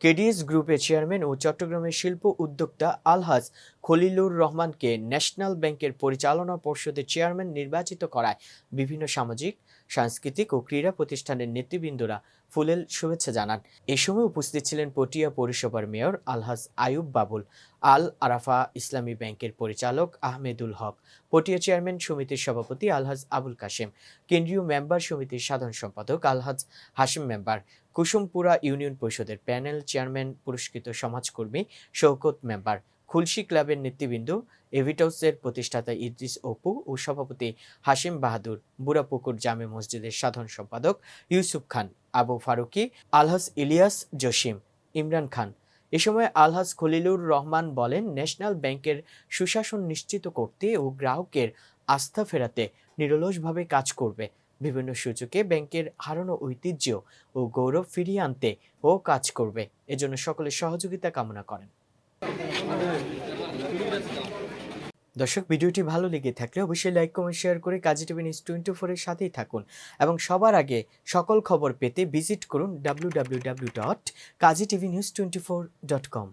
KDS গ্রুপের chairman ও চট্টগ্রামের শিল্প উদ্যোক্তা আলহাজ খলিলুর রহমানকে ন্যাশনাল ব্যাংকের পরিচালনা পর্ষদের চেয়ারম্যান নির্বাচিত করায় বিভিন্ন সামাজিক, সাংস্কৃতিক ও ক্রীড়া প্রতিষ্ঠানের নেতৃবৃন্দরা ফুলেল শুভেচ্ছা জানান। এ সময় উপস্থিত ছিলেন পটিয়া পৌরসভার মেয়র আলহাজ আয়ুব বাবুল, আল আরাফা ইসলামী ব্যাংকের পরিচালক আহমেদুল হক, পটিয়া চেয়ারম্যান সমিতির সভাপতি আলহাজ আবুল কাশেম, কেন্দ্রীয় মেম্বার সমিতির সাধারণ সম্পাদক আলহাজ হাশিম মেম্বার, কুসুমপুরা ইউনিয়ন পরিষদের প্যানেল চেয়ারম্যান পুরস্কৃত সমাজকর্মী শওকত মেম্বার, খুলশী ক্লাবের নেতৃবৃন্দ, এভিটাউসের প্রতিষ্ঠাতা ইদ্রিস অপু ও সভাপতি হাশিম বাহাদুর, বুড়াপুকুর জামে মসজিদের সাধারণ সম্পাদক ইউসুফ খান, আবু ফারুকি, আলহাজ ইলিয়াস জসিম, ইমরান খান। এ সময় আলহাজ খলিলুর রহমান বলেন, ন্যাশনাল ব্যাংকের সুশাসন নিশ্চিত করতে ও গ্রাহকের আস্থা ফেরাতে নিরলসভাবে কাজ করবে। বিভিন্ন সূচকে ব্যাংকের হারানো ঐতিহ্য ও গৌরব ফিরিয়ে আনতে ও কাজ করবে। এজন্য সকলের সহযোগিতা কামনা করেন। দর্শক, ভিডিওটি ভালো লেগে থাকলে অবশ্যই লাইক, কমেন্ট, শেয়ার করে কাজী টিভি নিউজ 24 এর সাথেই থাকুন এবং সবার আগে সকল খবর পেতে ভিজিট করুন www.kazitv news24.com।